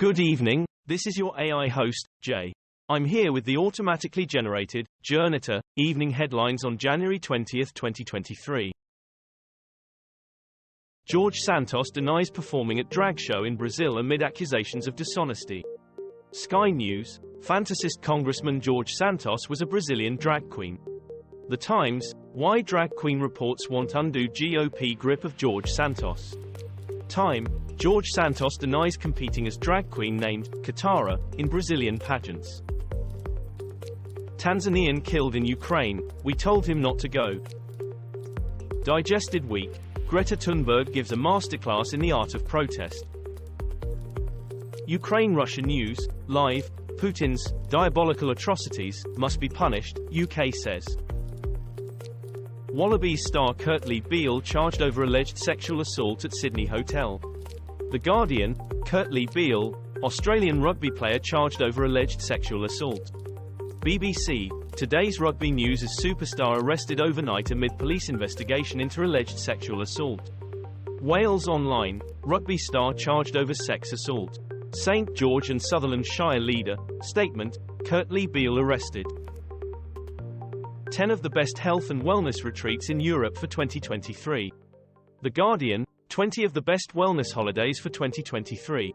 Good evening, this is your AI host, Jay. I'm here with the automatically generated, Journato, evening headlines on January 20, 2023. Jorge Santos denies performing at drag show in Brazil amid accusations of dishonesty. Sky News, fantasist Congressman Jorge Santos was a Brazilian drag queen. The Times, why drag queen reports want undo GOP grip of Jorge Santos. Time, Jorge Santos denies competing as drag queen named Katara in Brazilian pageants. Tanzanian killed in Ukraine, we told him not to go. Digested week, Greta Thunberg gives a masterclass in the art of protest. Ukraine-Russia news, live, Putin's diabolical atrocities must be punished, UK says. Wallabies star Kurtley Beale charged over alleged sexual assault at Sydney hotel. The Guardian, Kurtley Beale, Australian rugby player charged over alleged sexual assault. BBC, today's rugby news is superstar arrested overnight amid police investigation into alleged sexual assault. Wales Online, rugby star charged over sex assault. St George and Sutherland Shire leader, statement, Kurtley Beale arrested. 10 of the best health and wellness retreats in Europe for 2023. The Guardian, 20 of the best wellness holidays for 2023.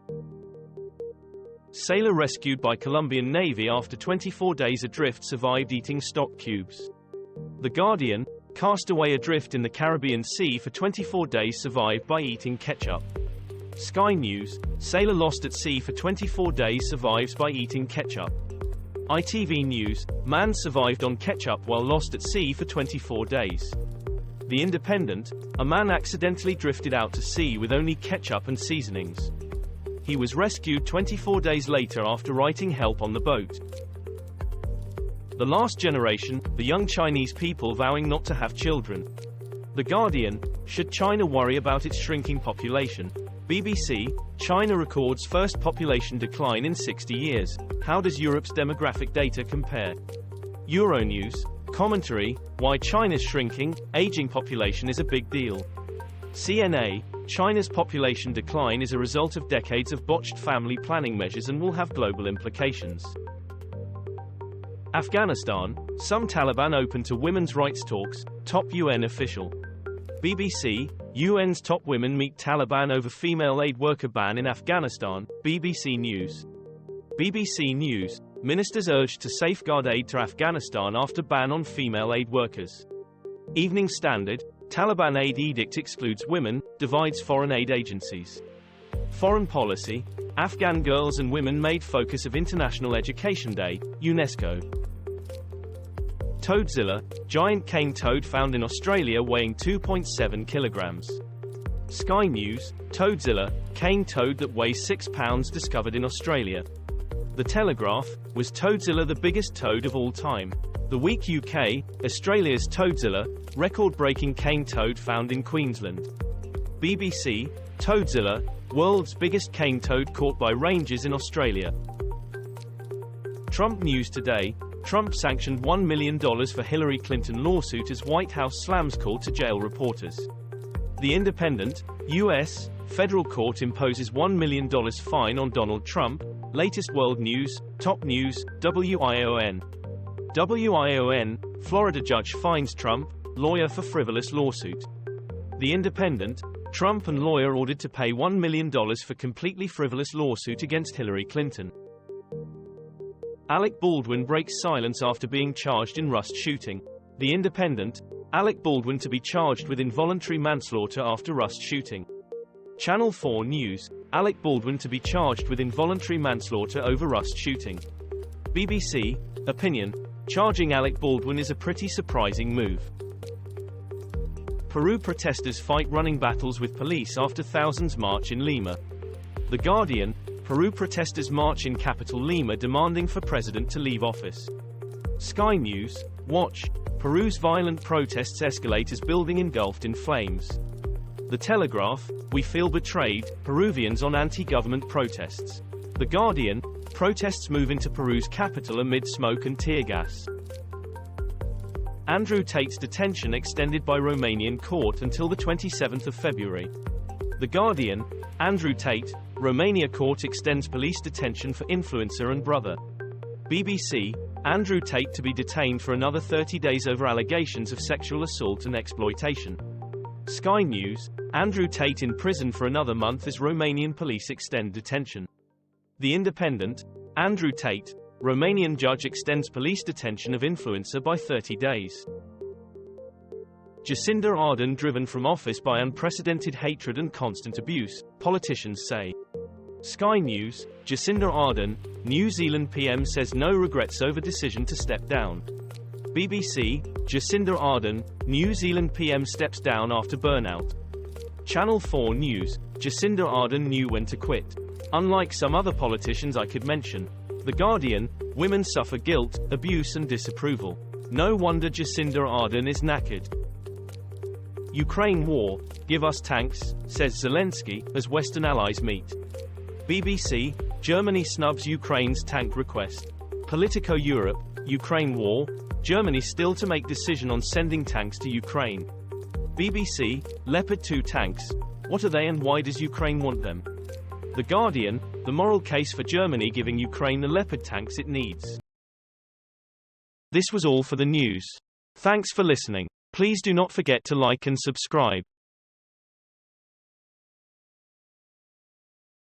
Sailor rescued by Colombian Navy after 24 days adrift survived eating stock cubes. The Guardian, castaway adrift in the Caribbean Sea for 24 days survived by eating ketchup. Sky News, sailor lost at sea for 24 days survives by eating ketchup. ITV News, man survived on ketchup while lost at sea for 24 days. The Independent, a man accidentally drifted out to sea with only ketchup and seasonings. He was rescued 24 days later after writing help on the boat. The Last Generation, the young Chinese people vowing not to have children. The Guardian, should China worry about its shrinking population? BBC, China records first population decline in 60 years. How does Europe's demographic data compare? Euronews, commentary, why China's shrinking, aging population is a big deal. CNA, China's population decline is a result of decades of botched family planning measures and will have global implications. Afghanistan, some Taliban open to women's rights talks, top UN official. BBC, UN's top women meet Taliban over female aid worker ban in Afghanistan. BBC News. BBC News, ministers urged to safeguard aid to Afghanistan after ban on female aid workers. Evening Standard, Taliban aid edict excludes women, divides foreign aid agencies. Foreign policy, Afghan girls and women made focus of International Education Day, UNESCO. Toadzilla, giant cane toad found in Australia weighing 2.7 kilograms. Sky News, Toadzilla, cane toad that weighs 6 pounds discovered in Australia. The Telegraph, was Toadzilla the biggest toad of all time? The Week UK, Australia's Toadzilla, record-breaking cane toad found in Queensland. BBC, Toadzilla, world's biggest cane toad caught by rangers in Australia. Trump News Today, Trump sanctioned $1 million for Hillary Clinton lawsuit as White House slams call to jail reporters. The Independent, U.S. federal court imposes $1 million fine on Donald Trump. Latest world news, top news, WION. WION, Florida judge fines Trump, lawyer for frivolous lawsuit. The Independent, Trump and lawyer ordered to pay $1 million for completely frivolous lawsuit against Hillary Clinton. Alec Baldwin breaks silence after being charged in Rust shooting. The Independent, Alec Baldwin to be charged with involuntary manslaughter after Rust shooting. Channel 4 News, Alec Baldwin to be charged with involuntary manslaughter over Rust shooting. BBC, Opinion, charging Alec Baldwin is a pretty surprising move. Peru protesters fight running battles with police after thousands march in Lima. The Guardian, Peru protesters march in capital Lima demanding for president to leave office. Sky News, watch, Peru's violent protests escalate as building engulfed in flames. The Telegraph, we feel betrayed, Peruvians on anti-government protests. The Guardian, protests move into Peru's capital amid smoke and tear gas. Andrew Tate's detention extended by Romanian court until the 27th of February. The Guardian, Andrew Tate, Romania court extends police detention for influencer and brother. BBC, Andrew Tate to be detained for another 30 days over allegations of sexual assault and exploitation. Sky News, Andrew Tate in prison for another month as Romanian police extend detention. The Independent, Andrew Tate, Romanian judge extends police detention of influencer by 30 days. Jacinda Ardern driven from office by unprecedented hatred and constant abuse, politicians say. Sky News, Jacinda Ardern, New Zealand PM says no regrets over decision to step down. BBC, Jacinda Ardern, New Zealand PM steps down after burnout. Channel 4 News, Jacinda Ardern knew when to quit. Unlike some other politicians I could mention. The Guardian, women suffer guilt, abuse and disapproval. No wonder Jacinda Ardern is knackered. Ukraine war, give us tanks, says Zelensky, as Western allies meet. BBC, Germany snubs Ukraine's tank request. Politico Europe, Ukraine war, Germany still to make decision on sending tanks to Ukraine. BBC, Leopard 2 tanks, what are they and why does Ukraine want them? The Guardian, the moral case for Germany giving Ukraine the Leopard tanks it needs. This was all for the news. Thanks for listening. Please do not forget to like and subscribe.